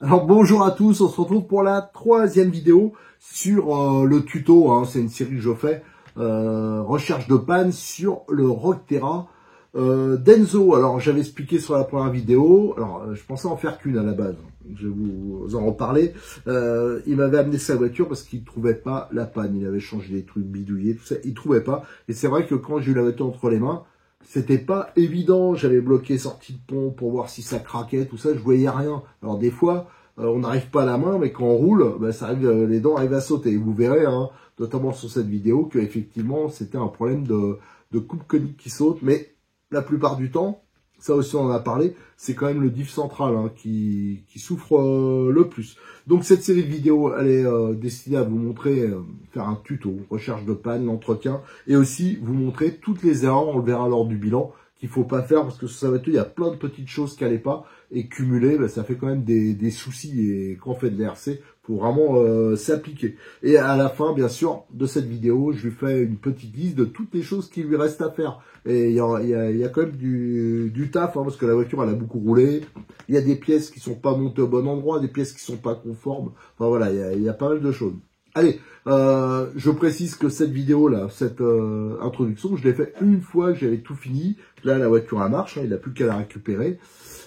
Alors bonjour à tous, on se retrouve pour la troisième vidéo sur le tuto, hein, c'est une série que je fais, recherche de panne sur le Rockterra d'Enzo. Alors j'avais expliqué sur la première vidéo, alors je pensais en faire qu'une à la base, je vais vous en reparler. Il m'avait amené sa voiture parce qu'il ne trouvait pas la panne, il avait changé des trucs bidouillés, tout ça, il ne trouvait pas. Et c'est vrai que quand j'ai eu la voiture entre les mains, c'était pas évident, j'avais bloqué sortie de pont pour voir si ça craquait, tout ça, je voyais rien. Alors des fois, on n'arrive pas à la main, mais quand on roule, ben, ça arrive, les dents arrivent à sauter. Et vous verrez, hein, notamment sur cette vidéo, que effectivement c'était un problème de coupe conique qui saute, mais la plupart du temps, ça aussi on en a parlé, c'est quand même le diff central hein, qui souffre le plus. Donc cette série de vidéos, elle est destinée à vous montrer, faire un tuto, recherche de panne, l'entretien, et aussi vous montrer toutes les erreurs, on le verra lors du bilan, qu'il faut pas faire, parce que sur sa voiture, il y a plein de petites choses qui n'allaient pas, et cumulées, ben, ça fait quand même des soucis, et quand on fait de l'ERC, faut vraiment s'appliquer. Et à la fin, bien sûr, de cette vidéo, je lui fais une petite liste de toutes les choses qui lui restent à faire. Et il y a quand même du taf, hein, parce que la voiture, elle a beaucoup roulé. Il y a des pièces qui sont pas montées au bon endroit, des pièces qui sont pas conformes. Enfin voilà, il y a pas mal de choses. Allez, je précise que cette vidéo-là, cette introduction, je l'ai fait une fois que j'avais tout fini. Là, la voiture, elle marche, hein, il n'a plus qu'à la récupérer.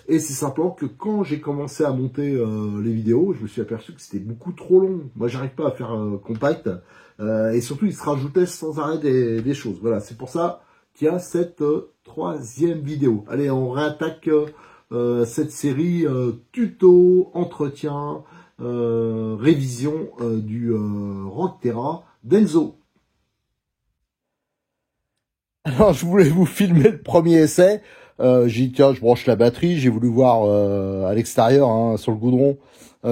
Et c'est simplement que quand j'ai commencé à monter les vidéos, je me suis aperçu que c'était beaucoup trop long. Moi, j'arrive pas à faire compact. Et surtout, il se rajoutait sans arrêt des choses. Voilà, c'est pour ça qu'il y a cette troisième vidéo. Allez, on réattaque cette série tuto, entretien, révision du Rockterra d'Enzo. Alors, je voulais vous filmer le premier essai. J'ai dit, tiens, je branche la batterie. J'ai voulu voir à l'extérieur, hein, sur le goudron,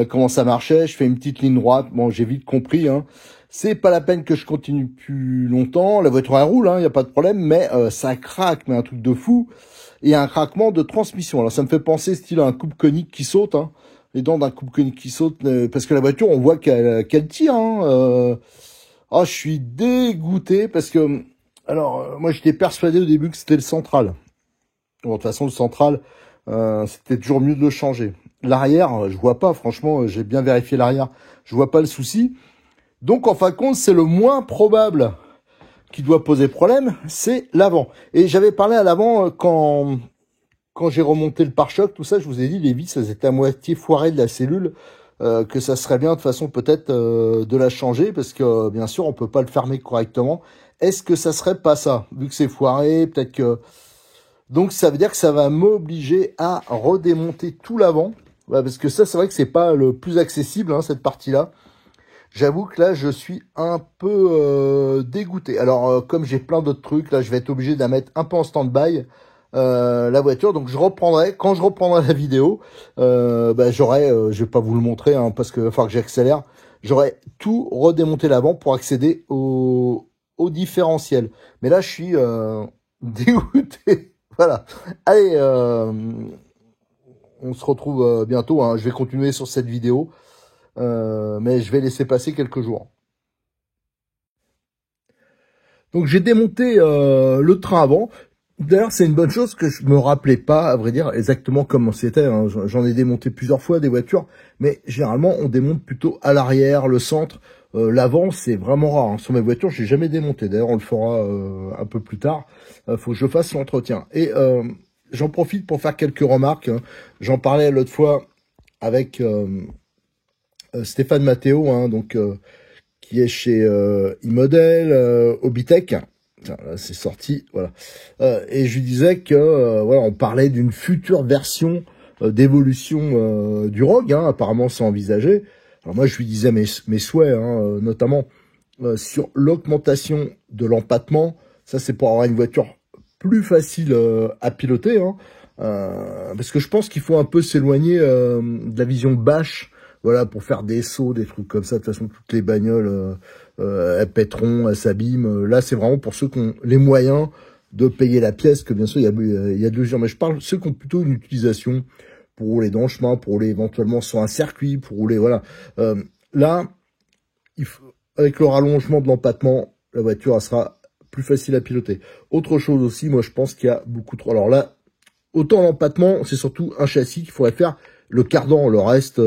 comment ça marchait. Je fais une petite ligne droite. Bon, j'ai vite compris. Hein. C'est pas la peine que je continue plus longtemps. La voiture, elle roule, il n'y a pas de problème. Mais ça craque, mais un truc de fou. Et il y a un craquement de transmission. Alors, ça me fait penser, style, à un coupe conique qui saute. Hein. Les dents d'un coupe conique qui saute. Parce que la voiture, on voit qu'elle tire. Hein. Oh, je suis dégoûté parce que... Alors, moi, j'étais persuadé au début que c'était le central. Bon, de toute façon, le central, c'était toujours mieux de le changer. L'arrière, je vois pas, franchement, j'ai bien vérifié l'arrière. Je vois pas le souci. Donc, en fin de compte, c'est le moins probable qui doit poser problème, c'est l'avant. Et j'avais parlé à l'avant quand j'ai remonté le pare-choc, tout ça, je vous ai dit, les vis, elles étaient à moitié foirées de la cellule, que ça serait bien de façon peut-être de la changer, parce que bien sûr, on peut pas le fermer correctement. Est-ce que ça serait pas ça? Vu que c'est foiré, peut-être que... Donc ça veut dire que ça va m'obliger à redémonter tout l'avant, ouais, parce que ça, c'est vrai que c'est pas le plus accessible, hein, cette partie-là. J'avoue que là, je suis un peu dégoûté. Alors, comme j'ai plein d'autres trucs, là, je vais être obligé de la mettre un peu en stand-by, la voiture. Donc, je reprendrai, quand je reprendrai la vidéo, j'aurai, je vais pas vous le montrer, hein, parce que enfin que j'accélère, j'aurai tout redémonté l'avant pour accéder au différentiel. Mais là, je suis dégoûté. Voilà. Allez, on se retrouve bientôt. Hein. Je vais continuer sur cette vidéo. Mais je vais laisser passer quelques jours. Donc j'ai démonté le train avant. D'ailleurs, c'est une bonne chose que je me rappelais pas, à vrai dire, exactement comment c'était. Hein. J'en ai démonté plusieurs fois des voitures, mais généralement on démonte plutôt à l'arrière, le centre. L'avant, c'est vraiment rare. Hein. Sur mes voitures, j'ai jamais démonté. D'ailleurs, on le fera un peu plus tard. Faut que je fasse l'entretien. Et j'en profite pour faire quelques remarques. Hein. J'en parlais l'autre fois avec Stéphane Matteo, hein, donc qui est chez iModel, Obitech. C'est sorti, voilà. Et je lui disais que voilà, on parlait d'une future version d'évolution du Rogue, hein, apparemment c'est envisagé. Alors moi je lui disais mes souhaits, hein, notamment sur l'augmentation de l'empattement. Ça c'est pour avoir une voiture plus facile à piloter, hein, parce que je pense qu'il faut un peu s'éloigner de la vision bash, voilà, pour faire des sauts, des trucs comme ça. De toute façon, toutes les bagnoles, elles pèteront, elles s'abîment. Là, c'est vraiment pour ceux qui ont les moyens de payer la pièce, que bien sûr, il y a de l'usure. Mais je parle de ceux qui ont plutôt une utilisation pour rouler dans le chemin, pour rouler éventuellement sur un circuit, pour rouler, voilà. Là, avec le rallongement de l'empattement, la voiture, elle sera plus facile à piloter. Autre chose aussi, moi, je pense qu'il y a beaucoup trop... Alors là, autant l'empattement, c'est surtout un châssis qu'il faudrait faire le cardan, le reste,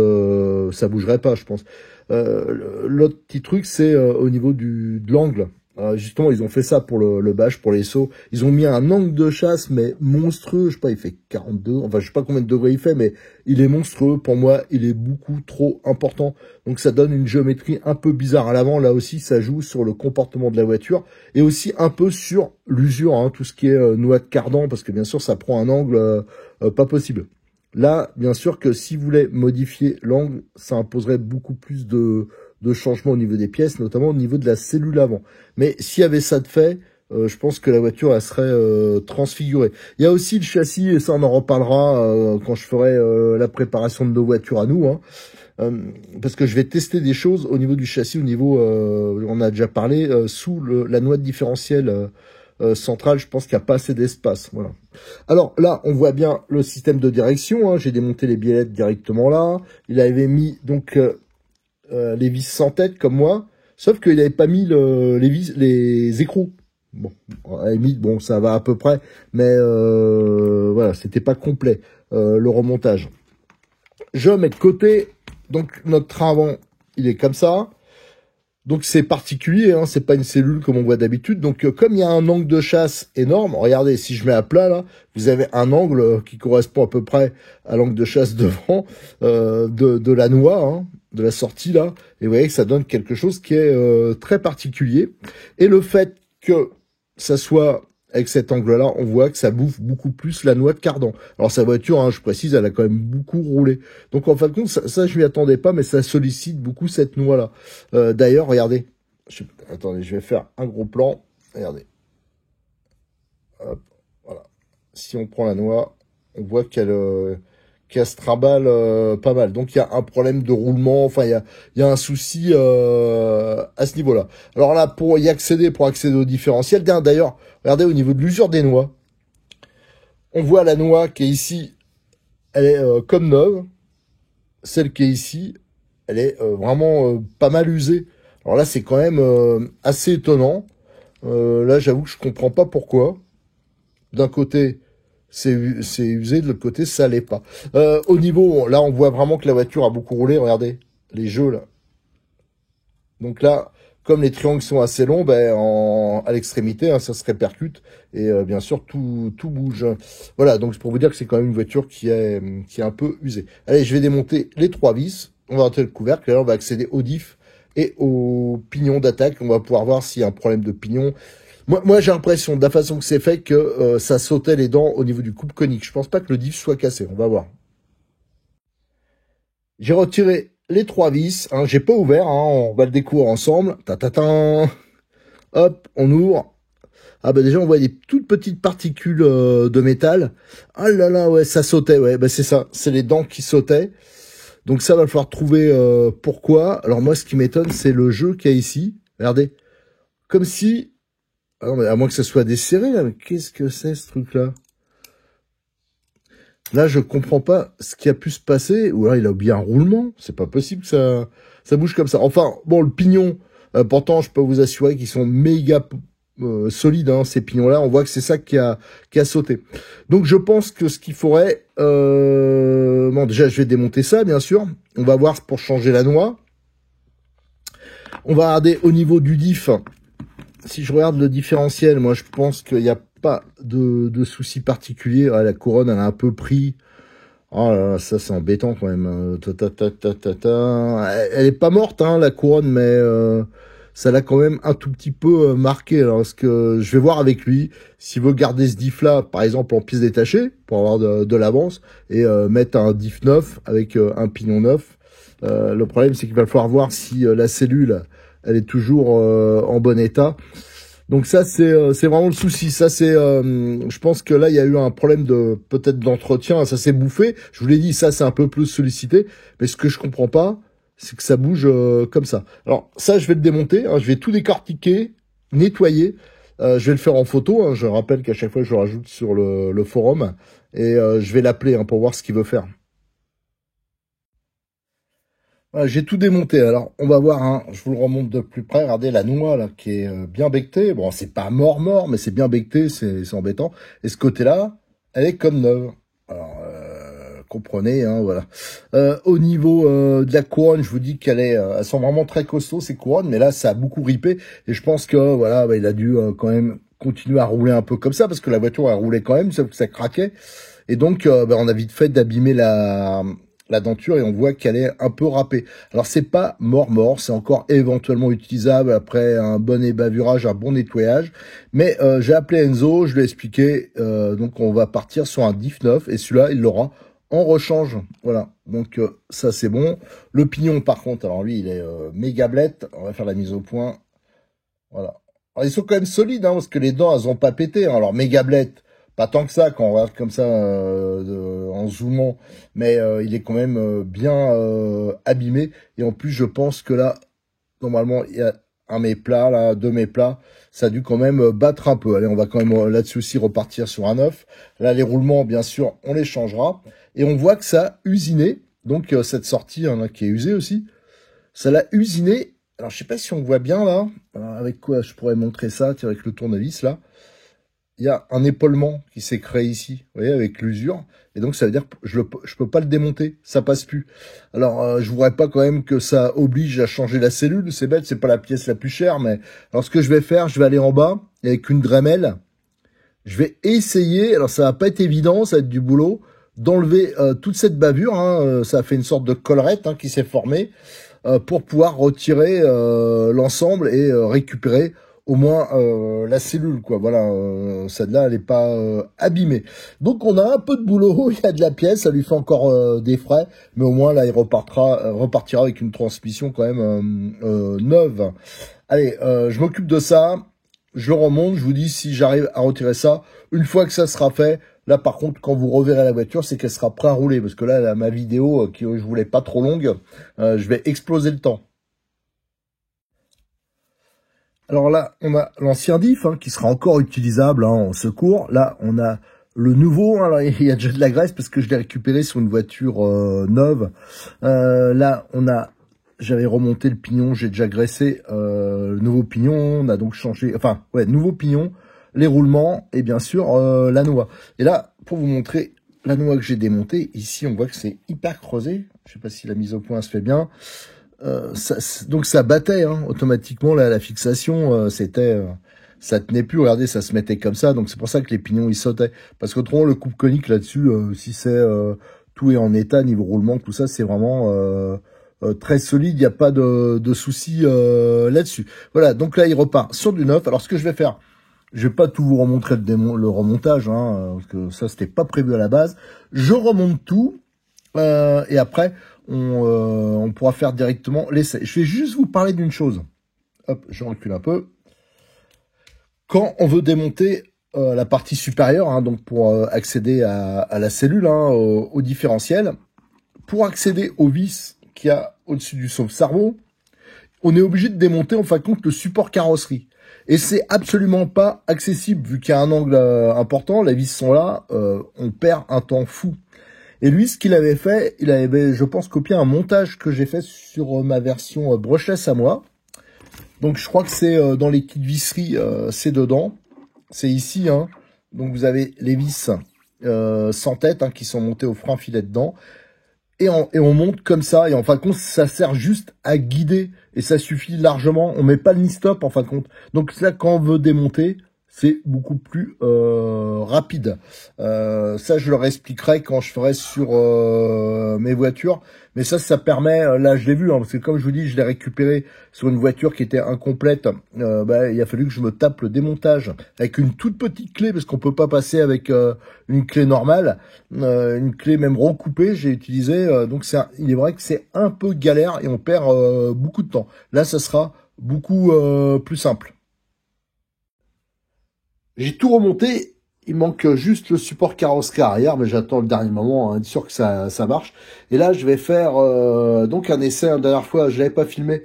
ça bougerait pas, je pense. L'autre petit truc, c'est au niveau de l'angle. Justement, ils ont fait ça pour le bash, pour les sauts. Ils ont mis un angle de chasse, mais monstrueux. Je sais pas, il fait 42. Enfin, je sais pas combien de degrés il fait, mais il est monstrueux. Pour moi, il est beaucoup trop important. Donc, ça donne une géométrie un peu bizarre à l'avant. Là aussi, ça joue sur le comportement de la voiture et aussi un peu sur l'usure, hein, tout ce qui est noix de cardan, parce que bien sûr, ça prend un angle pas possible. Là, bien sûr que si vous voulez modifier l'angle, ça imposerait beaucoup plus de changements au niveau des pièces, notamment au niveau de la cellule avant. Mais s'il y avait ça de fait, je pense que la voiture, elle serait transfigurée. Il y a aussi le châssis, et ça on en reparlera quand je ferai la préparation de nos voitures à nous, hein. Parce que je vais tester des choses au niveau du châssis, au niveau, on a déjà parlé, sous la noix de différentiel centrale, je pense qu'il n'y a pas assez d'espace. Voilà. Alors là, on voit bien le système de direction, hein. J'ai démonté les biellettes directement là. Il avait mis donc les vis sans tête comme moi, sauf qu'il n'avait pas mis les écrous. Bon, à la limite, bon, ça va à peu près, mais voilà, c'était pas complet le remontage. Je mets de côté, donc notre train avant, il est comme ça. Donc c'est particulier, hein, c'est pas une cellule comme on voit d'habitude. Donc comme il y a un angle de chasse énorme, regardez, si je mets à plat là, vous avez un angle qui correspond à peu près à l'angle de chasse devant de la noix, hein, de la sortie là. Et vous voyez que ça donne quelque chose qui est très particulier. Et le fait que ça soit avec cet angle-là, on voit que ça bouffe beaucoup plus la noix de cardan. Alors sa voiture, hein, je précise, elle a quand même beaucoup roulé. Donc en fin de compte, ça je m'y attendais pas, mais ça sollicite beaucoup cette noix-là. D'ailleurs, regardez. Attendez, je vais faire un gros plan. Regardez. Hop, voilà. Si on prend la noix, on voit qu'elle se trimballe pas mal. Donc il y a un problème de roulement, enfin il y a un souci à ce niveau-là. Alors là, pour accéder au différentiel, d'ailleurs, regardez au niveau de l'usure des noix, on voit la noix qui est ici, elle est comme neuve. Celle qui est ici, elle est vraiment pas mal usée. Alors là, c'est quand même assez étonnant. Là, j'avoue que je comprends pas pourquoi. D'un côté, c'est usé, de l'autre côté, ça l'est pas. Au niveau, là, on voit vraiment que la voiture a beaucoup roulé. Regardez, les jeux, là. Donc là, comme les triangles sont assez longs, ben, à l'extrémité, hein, ça se répercute. Et bien sûr, tout bouge. Voilà, donc c'est pour vous dire que c'est quand même une voiture qui est un peu usée. Allez, je vais démonter les 3 vis. On va retirer le couvercle. Et là, on va accéder au diff et au pignon d'attaque. On va pouvoir voir s'il y a un problème de pignon. Moi j'ai l'impression, de la façon que c'est fait, que ça sautait les dents au niveau du coupe conique. Je pense pas que le diff soit cassé. On va voir. J'ai retiré les 3 vis. Hein, j'ai pas ouvert. Hein, on va le découvrir ensemble. Hop, on ouvre. Ah bah déjà on voit des toutes petites particules de métal. Ah là là, ouais, ça sautait. Ouais, bah c'est ça. C'est les dents qui sautaient. Donc ça va falloir trouver pourquoi. Alors moi, ce qui m'étonne, c'est le jeu qu'il y a ici. Regardez. Comme si... Ah non, mais à moins que ça soit desserré, là. Mais qu'est-ce que c'est, ce truc-là? Là, je comprends pas ce qui a pu se passer. Ou alors, il a oublié un roulement. C'est pas possible que ça bouge comme ça. Enfin, bon, le pignon, pourtant, je peux vous assurer qu'ils sont méga solides, hein, ces pignons-là. On voit que c'est ça qui a sauté. Donc, je pense que ce qu'il faudrait... Bon, déjà, je vais démonter ça, bien sûr. On va voir pour changer la noix. On va regarder au niveau du diff. Si je regarde le différentiel, moi, je pense qu'il n'y a pas de souci particulier. Ah, la couronne, elle a un peu pris. Oh là là, ça, c'est embêtant quand même. Elle est pas morte, hein, la couronne, mais ça l'a quand même un tout petit peu marqué. Alors, parce que je vais voir avec lui s'il veut garder ce diff-là, par exemple, en pièces détachées, pour avoir de l'avance, et mettre un diff neuf avec un pignon neuf. Le problème, c'est qu'il va falloir voir si la cellule, elle est toujours en bon état. Donc ça, c'est vraiment le souci. Ça, c'est, je pense que là, il y a eu un problème peut-être d'entretien. Ça s'est bouffé. Je vous l'ai dit, ça, c'est un peu plus sollicité. Mais ce que je comprends pas, c'est que ça bouge comme ça. Alors ça, je vais le démonter. Hein, je vais tout décortiquer, nettoyer. Je vais le faire en photo. Hein, je rappelle qu'à chaque fois, je le rajoute sur le forum. Et je vais l'appeler pour voir ce qu'il veut faire. Voilà, j'ai tout démonté. Alors, on va voir, hein, je vous le remonte de plus près. Regardez la noix, là, qui est bien bectée. Bon, c'est pas mort, mais c'est bien becté, c'est embêtant. Et ce côté-là, elle est comme neuve. Alors, comprenez, hein, voilà. Au niveau de la couronne, je vous dis qu'elle est, elles sont vraiment très costauds ces couronnes, mais là ça a beaucoup ripé et je pense que voilà, bah, il a dû quand même continuer à rouler un peu comme ça parce que la voiture a roulé quand même, sauf que ça craquait et donc bah, on a vite fait d'abîmer la denture et on voit qu'elle est un peu râpée. Alors c'est pas mort, c'est encore éventuellement utilisable après un bon ébavurage, un bon nettoyage. Mais j'ai appelé Enzo, je lui ai expliqué, donc on va partir sur un diff 9 et celui-là il l'aura en rechange. Voilà, donc ça c'est bon. Le pignon par contre, alors lui il est méga blette, on va faire la mise au point. Voilà. Alors, ils sont quand même solides, hein, parce que les dents elles ont pas pété. Hein. Alors méga blette. Pas tant que ça quand on regarde comme ça en zoomant, mais il est quand même bien abîmé. Et en plus, je pense que là, normalement, il y a un méplats, là, deux méplats. Ça a dû quand même battre un peu. Allez, on va quand même là-dessus aussi repartir sur un 9. Là, les roulements, bien sûr, on les changera. Et on voit que ça a usiné. Donc, cette sortie, hein, là, qui est usée aussi, ça l'a usiné. Alors, je sais pas si on voit bien, là. Alors, avec quoi je pourrais montrer ça, tiens, avec le tournevis, là. Il y a un épaulement qui s'est créé ici, vous voyez, avec l'usure. Et donc, ça veut dire que je peux pas le démonter, ça passe plus. Alors, je voudrais pas quand même que ça oblige à changer la cellule. C'est bête, c'est pas la pièce la plus chère, mais alors ce que je vais faire, je vais aller en bas avec une Dremel. Je vais essayer, alors ça va pas être évident, ça va être du boulot, d'enlever toute cette bavure. Hein, ça a fait une sorte de collerette qui s'est formée pour pouvoir retirer l'ensemble et récupérer au moins la cellule, quoi. Voilà, celle-là, elle est pas abîmée. Donc, on a un peu de boulot, il y a de la pièce, ça lui fait encore des frais, mais au moins, là, il repartira avec une transmission quand même neuve. Allez, je m'occupe de ça, je le remonte, je vous dis si j'arrive à retirer ça. Une fois que ça sera fait, là, par contre, quand vous reverrez la voiture, c'est qu'elle sera prête à rouler, parce que là, ma vidéo, qui je voulais pas trop longue, je vais exploser le temps. Alors là, on a l'ancien diff qui sera encore utilisable en secours. Là, on a le nouveau. Alors, il y a déjà de la graisse parce que je l'ai récupéré sur une voiture neuve. Là, j'avais remonté le pignon, j'ai déjà graissé le nouveau pignon. On a donc changé, nouveau pignon, les roulements et bien sûr la noix. Et là, pour vous montrer la noix que j'ai démontée, ici, on voit que c'est hyper creusé. Je sais pas si la mise au point se fait bien. Donc ça battait automatiquement la fixation, ça tenait plus, regardez, ça se mettait comme ça, donc c'est pour ça que les pignons ils sautaient, parce qu'autrement le coupe conique là-dessus, si c'est tout est en état, niveau roulement, tout ça, c'est vraiment très solide, il n'y a pas de souci là-dessus. Voilà, donc là il repart sur du neuf. Alors ce que je vais faire, je vais pas tout vous remontrer le remontage, parce que ça c'était pas prévu à la base. Je remonte tout, et après on pourra faire directement l'essai. Je vais juste vous parler d'une chose. Hop, je recule un peu. Quand on veut démonter la partie supérieure, donc pour accéder à la cellule, au différentiel, pour accéder au vis qu'il y a au-dessus du sauve-cerveau, on est obligé de démonter en fin de compte le support carrosserie. Et c'est absolument pas accessible, vu qu'il y a un angle important, les vis sont là, on perd un temps fou. Et lui, ce qu'il avait fait, il avait, je pense, copié un montage que j'ai fait sur ma version brushless à moi. Donc, je crois que c'est dans les kits visserie, c'est dedans. C'est ici, Donc, vous avez les vis sans tête, qui sont montées au frein filet dedans. Et on monte comme ça. Et en fin de compte, ça sert juste à guider. Et ça suffit largement. On met pas le knee-stop, en fin de compte. Donc, là, quand on veut démonter, c'est beaucoup plus rapide. Ça, je leur expliquerai quand je ferai sur mes voitures. Mais ça permet, là, je l'ai vu, parce que comme je vous dis, je l'ai récupéré sur une voiture qui était incomplète. Il a fallu que je me tape le démontage avec une toute petite clé, parce qu'on peut pas passer avec une clé normale. Une clé même recoupée, j'ai utilisé. Donc, il est vrai que c'est un peu galère et on perd beaucoup de temps. Là, ça sera beaucoup plus simple. J'ai tout remonté, il manque juste le support carrosserie arrière, mais j'attends le dernier moment, être sûr que ça marche. Et là, je vais faire donc un essai. La dernière fois, je l'avais pas filmé.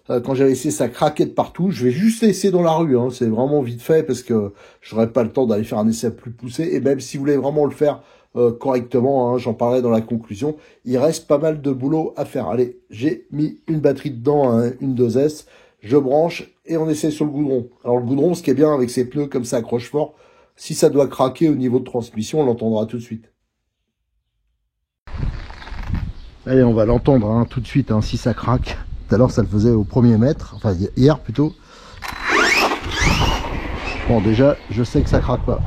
Quand j'avais essayé, ça craquait de partout. Je vais juste essayer dans la rue, c'est vraiment vite fait, parce que j'aurais pas le temps d'aller faire un essai plus poussé. Et même si vous voulez vraiment le faire correctement, j'en parlerai dans la conclusion, il reste pas mal de boulot à faire. Allez, j'ai mis une batterie dedans, une 2S. Je branche et on essaie sur le goudron. Alors le goudron, ce qui est bien avec ces pneus comme ça accroche fort, si ça doit craquer au niveau de transmission, on l'entendra tout de suite. Allez, on va l'entendre hein, tout de suite hein, si ça craque. Tout à l'heure, ça le faisait au 1er mètre, enfin hier plutôt. Bon, déjà, je sais que ça craque pas.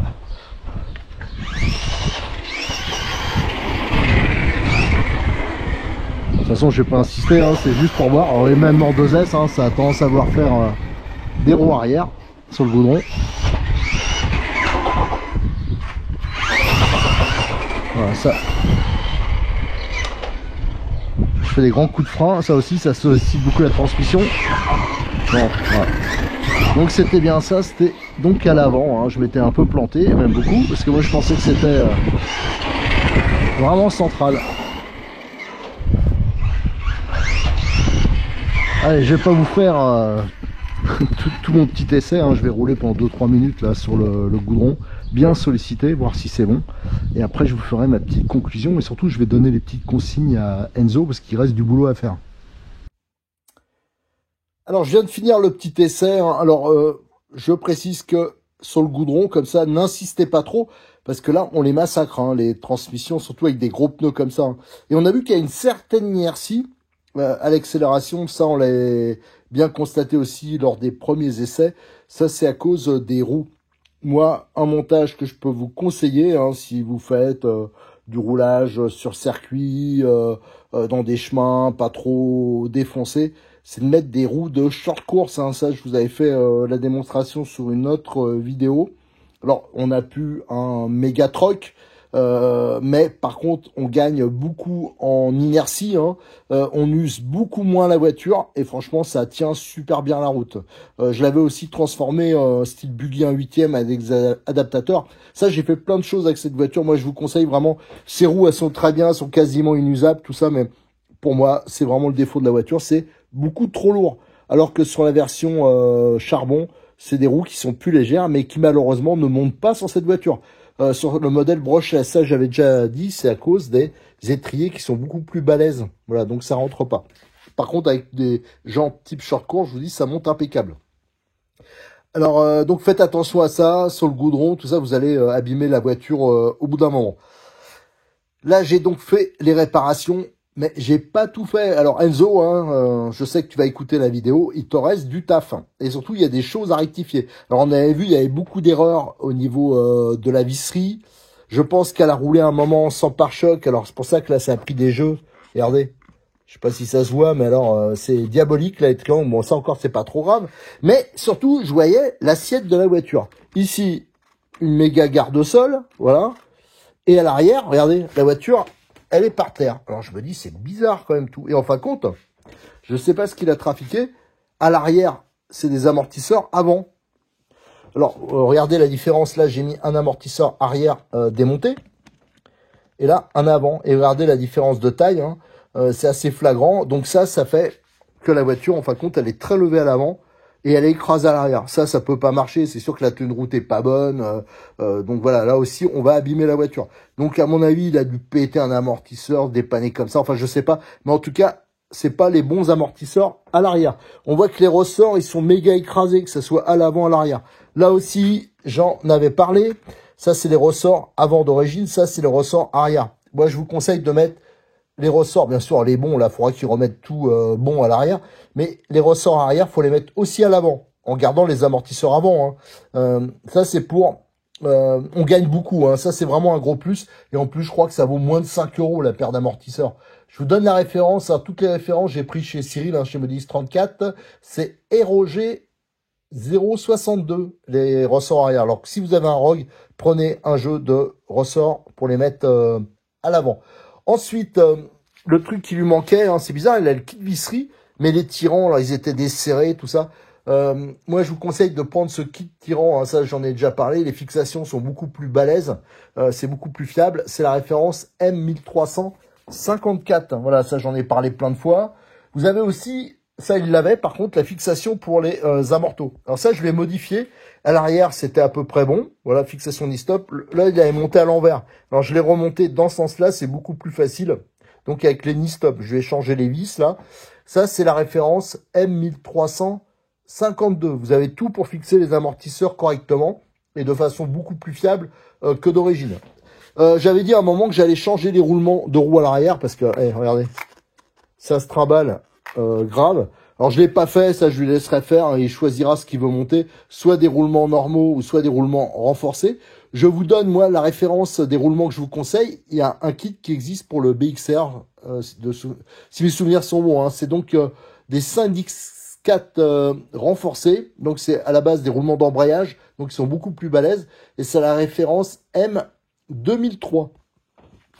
De toute façon, je vais pas insister, hein, c'est juste pour voir. Alors, et même en 2S, hein, ça a tendance à vouloir faire des roues arrière sur le goudron. Voilà, ça. Je fais des grands coups de frein, ça aussi, ça sollicite beaucoup la transmission. Bon, voilà. Donc c'était bien ça, c'était donc à l'avant, hein. Je m'étais un peu planté, même beaucoup, parce que moi je pensais que c'était vraiment central. Allez, je vais pas vous faire tout mon petit essai, hein. Je vais rouler pendant 2-3 minutes là sur le goudron, bien sollicité, voir si c'est bon. Et après je vous ferai ma petite conclusion, et surtout je vais donner les petites consignes à Enzo, parce qu'il reste du boulot à faire. Alors je viens de finir le petit essai, hein. Alors je précise que sur le goudron, comme ça, n'insistez pas trop, parce que là on les massacre, hein, les transmissions, surtout avec des gros pneus comme ça, hein. Et on a vu qu'il y a une certaine inertie à l'accélération, ça on l'a bien constaté aussi lors des premiers essais. Ça c'est à cause des roues. Moi, un montage que je peux vous conseiller, hein, si vous faites du roulage sur circuit, dans des chemins pas trop défoncés, c'est de mettre des roues de short course, hein. Ça, je vous avais fait la démonstration sur une autre vidéo. Alors, on a pu un méga troc, mais par contre, on gagne beaucoup en inertie, hein. On use beaucoup moins la voiture, et franchement, ça tient super bien la route. Je l'avais aussi transformé style buggy 1/8 avec des adaptateurs. Ça, j'ai fait plein de choses avec cette voiture. Moi, je vous conseille vraiment. Ces roues, elles sont très bien, elles sont quasiment inusables, tout ça, mais pour moi, c'est vraiment le défaut de la voiture, c'est beaucoup trop lourd. Alors que sur la version charbon, c'est des roues qui sont plus légères, mais qui malheureusement ne montent pas sur cette voiture. Sur le modèle Brochet, ça j'avais déjà dit, c'est à cause des étriers qui sont beaucoup plus balèzes. Voilà, donc ça rentre pas. Par contre, avec des gens type short course, je vous dis, ça monte impeccable. Alors, donc faites attention à ça, sur le goudron, tout ça, vous allez abîmer la voiture au bout d'un moment. Là, j'ai donc fait les réparations, mais j'ai pas tout fait. Alors Enzo, hein, je sais que tu vas écouter la vidéo, il te reste du taf. Hein. Et surtout, il y a des choses à rectifier. Alors on avait vu, il y avait beaucoup d'erreurs au niveau de la visserie. Je pense qu'elle a roulé un moment sans pare-choc. Alors c'est pour ça que là, ça a pris des jeux. Regardez, je sais pas si ça se voit, mais alors c'est diabolique là, les triangles. Bon, ça encore, c'est pas trop grave. Mais surtout, je voyais l'assiette de la voiture. Ici, une méga garde-sol, voilà. Et à l'arrière, regardez, la voiture, elle est par terre. Alors je me dis, c'est bizarre quand même tout. Et en fin de compte, je ne sais pas ce qu'il a trafiqué. À l'arrière, c'est des amortisseurs avant. Alors, regardez la différence. Là, j'ai mis un amortisseur arrière démonté. Et là, un avant. Et regardez la différence de taille. Hein. C'est assez flagrant. Donc ça fait que la voiture, en fin de compte, elle est très levée à l'avant. Et elle est écrasée à l'arrière. Ça peut pas marcher. C'est sûr que la tenue de route est pas bonne. Donc voilà, là aussi, on va abîmer la voiture. Donc à mon avis, il a dû péter un amortisseur, dépanner comme ça. Enfin, je sais pas. Mais en tout cas, c'est pas les bons amortisseurs à l'arrière. On voit que les ressorts, ils sont méga écrasés, que ce soit à l'avant, à l'arrière. Là aussi, j'en avais parlé. Ça, c'est les ressorts avant d'origine. Ça, c'est les ressorts arrière. Moi, je vous conseille de mettre les ressorts, bien sûr, les bons, là, il faudra qu'ils remettent tout bon à l'arrière. Mais les ressorts arrière, faut les mettre aussi à l'avant, en gardant les amortisseurs avant. Hein. Ça, c'est pour... on gagne beaucoup. Hein. Ça, c'est vraiment un gros plus. Et en plus, je crois que ça vaut moins de 5 € la paire d'amortisseurs. Je vous donne la référence. Hein. Toutes les références, j'ai pris chez Cyril, hein, chez Modis 34. C'est ROG 0,62, les ressorts arrière. Alors que si vous avez un Rogue, prenez un jeu de ressorts pour les mettre à l'avant. Ensuite, le truc qui lui manquait, hein, c'est bizarre, il a le kit visserie, mais les tirants, là, ils étaient desserrés, tout ça. Moi, je vous conseille de prendre ce kit tirant, hein, ça j'en ai déjà parlé, les fixations sont beaucoup plus balèzes, c'est beaucoup plus fiable, c'est la référence M1354, hein, voilà, ça j'en ai parlé plein de fois. Vous avez aussi, ça il l'avait, par contre, la fixation pour les amortos. Alors ça, je l'ai modifié. À l'arrière, c'était à peu près bon. Voilà, fixation ni-stop. Là, il avait monté à l'envers. Alors, je l'ai remonté dans ce sens-là. C'est beaucoup plus facile. Donc, avec les ni-stop, je vais changer les vis, là. Ça, c'est la référence M1352. Vous avez tout pour fixer les amortisseurs correctement et de façon beaucoup plus fiable que d'origine. J'avais dit à un moment que j'allais changer les roulements de roues à l'arrière parce que, regardez, ça se trimballe grave. Alors, je l'ai pas fait, ça, je lui laisserai faire, hein, il choisira ce qu'il veut monter, soit des roulements normaux ou soit des roulements renforcés. Je vous donne, moi, la référence des roulements que je vous conseille. Il y a un kit qui existe pour le BXR, si mes souvenirs sont bons, hein. C'est donc des 5X4 renforcés. Donc, c'est à la base des roulements d'embrayage, donc ils sont beaucoup plus balèzes. Et c'est la référence M2003.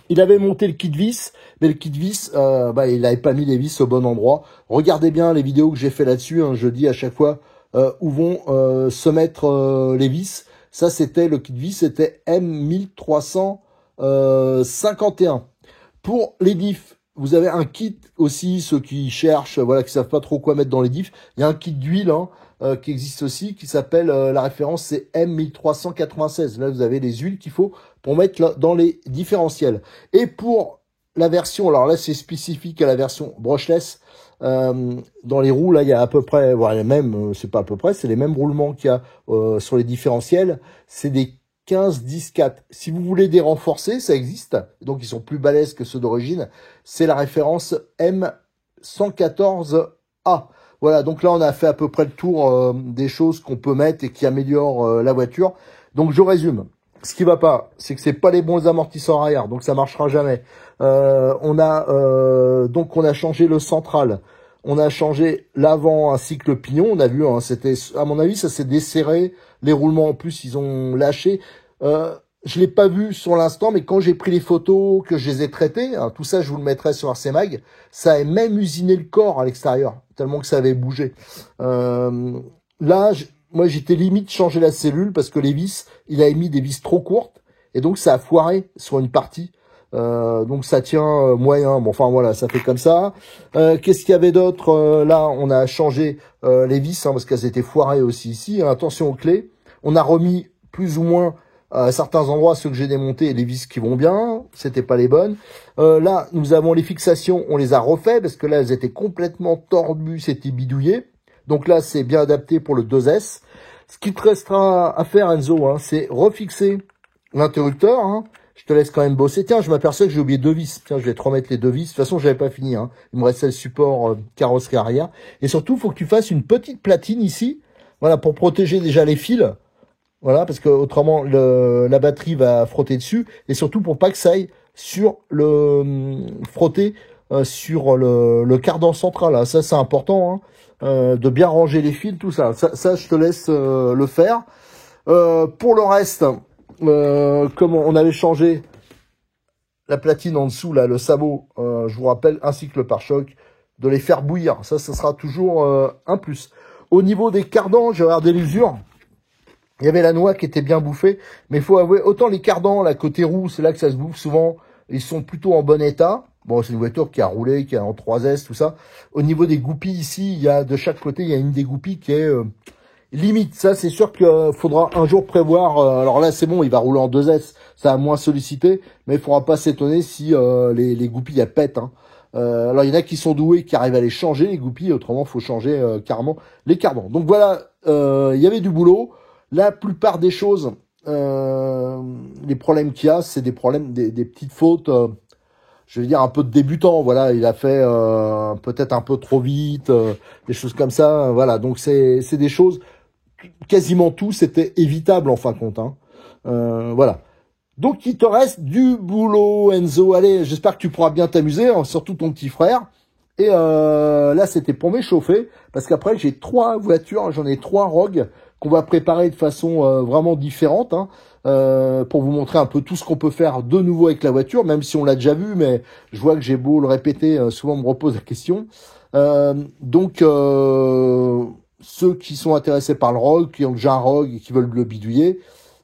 Il avait monté le kit vis, mais le kit vis, il n'avait pas mis les vis au bon endroit. Regardez bien les vidéos que j'ai fait là-dessus, hein, je dis à chaque fois où vont se mettre les vis. Ça, c'était le kit vis, c'était M1351. Pour les diffs, vous avez un kit aussi, ceux qui cherchent, voilà, qui savent pas trop quoi mettre dans les diffs. Il y a un kit d'huile qui existe aussi, qui s'appelle, la référence, c'est M1396. Là, vous avez les huiles qu'il faut pour mettre là, dans les différentiels. Et pour la version, alors là, c'est spécifique à la version brushless. Dans les roues, là, il y a à peu près, voilà, les mêmes, c'est pas à peu près, c'est les mêmes roulements qu'il y a sur les différentiels. C'est des 15-10-4. Si vous voulez des renforcés, ça existe. Donc, ils sont plus balèzes que ceux d'origine. C'est la référence M114A. Voilà, donc là, on a fait à peu près le tour des choses qu'on peut mettre et qui améliorent la voiture. Donc, je résume. Ce qui va pas, c'est que c'est pas les bons amortisseurs arrière, donc ça marchera jamais. On a changé le central. On a changé l'avant ainsi que le pignon. On a vu, hein, c'était, à mon avis, ça s'est desserré. Les roulements, en plus, ils ont lâché. Je l'ai pas vu sur l'instant, mais quand j'ai pris les photos, que je les ai traitées, hein, tout ça, je vous le mettrai sur RC Mag, ça a même usiné le corps à l'extérieur, tellement que ça avait bougé. Là, moi, j'étais limite changer la cellule parce que les vis, il avait mis des vis trop courtes et donc ça a foiré sur une partie. Donc ça tient moyen. Bon, enfin voilà, ça fait comme ça. Qu'est-ce qu'il y avait d'autre? Là, on a changé les vis parce qu'elles étaient foirées aussi ici. Attention aux clés. On a remis plus ou moins à certains endroits ceux que j'ai démontés, les vis qui vont bien. C'était pas les bonnes. Là, nous avons les fixations. On les a refait parce que là, elles étaient complètement tordues, c'était bidouillé. Donc là, c'est bien adapté pour le 2S. Ce qui te restera à faire, Enzo, hein, c'est refixer l'interrupteur. Hein. Je te laisse quand même bosser. Tiens, je m'aperçois que j'ai oublié 2 vis. Tiens, je vais te remettre les 2 vis. De toute façon, j'avais pas fini. Hein. Il me restait le support carrosserie arrière. Et surtout, il faut que tu fasses une petite platine ici. Voilà, pour protéger déjà les fils. Voilà, parce que autrement, la batterie va frotter dessus. Et surtout, pour pas que ça aille sur frotter sur le cardan central. Là. Ça, c'est important. Hein. De bien ranger les fils, tout ça. Ça, je te laisse le faire. Pour le reste, comme on avait changé la platine en dessous, là, le sabot, je vous rappelle, ainsi que le pare-choc, de les faire bouillir. Ça sera toujours un plus. Au niveau des cardans, j'ai regardé l'usure. Il y avait la noix qui était bien bouffée, mais il faut avouer, autant les cardans, la côté roue, c'est là que ça se bouffe souvent, ils sont plutôt en bon état. Bon, c'est une voiture qui a roulé, qui est en 3S, tout ça. Au niveau des goupilles, ici, il y a de chaque côté, il y a une des goupilles qui est limite. Ça, c'est sûr qu'il faudra un jour prévoir. Alors là, c'est bon, il va rouler en 2S, ça a moins sollicité, mais il faudra pas s'étonner si les goupilles, elles pètent. Hein. Alors, il y en a qui sont doués, qui arrivent à les changer, les goupilles. Autrement, il faut changer carrément les cardans. Donc voilà, il y avait du boulot. La plupart des choses, les problèmes qu'il y a, c'est des problèmes, des petites fautes... je veux dire un peu de débutant, voilà, il a fait peut-être un peu trop vite, des choses comme ça, voilà, donc c'est des choses, quasiment tout, c'était évitable en fin de compte, hein. Voilà. Donc il te reste du boulot, Enzo, allez, j'espère que tu pourras bien t'amuser, hein, surtout ton petit frère, et là c'était pour m'échauffer, parce qu'après j'ai 3 voitures, j'en ai 3 Rogue, qu'on va préparer de façon vraiment différente, hein. Pour vous montrer un peu tout ce qu'on peut faire de nouveau avec la voiture, même si on l'a déjà vu, mais je vois que j'ai beau le répéter, souvent on me repose la question. Donc, ceux qui sont intéressés par le Rogue, qui ont déjà un Rogue et qui veulent le bidouiller,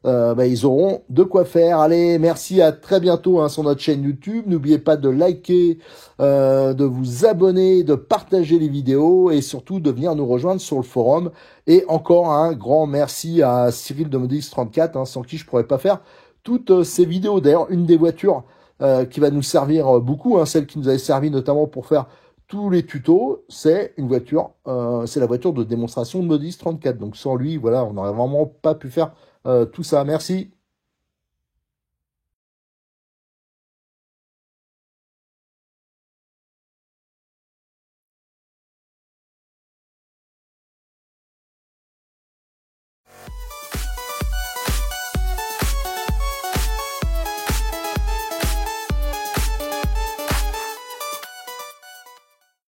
ils auront de quoi faire. Allez, merci, à très bientôt hein, sur notre chaîne YouTube. N'oubliez pas de liker, de vous abonner, de partager les vidéos et surtout de venir nous rejoindre sur le forum. Et encore un grand merci à Cyril de Modix34, hein, sans qui je pourrais pas faire toutes ces vidéos. D'ailleurs, une des voitures qui va nous servir beaucoup, hein, celle qui nous avait servi notamment pour faire tous les tutos, c'est une voiture, c'est la voiture de démonstration de Modix34. Donc sans lui, voilà, on n'aurait vraiment pas pu faire tout ça. Merci.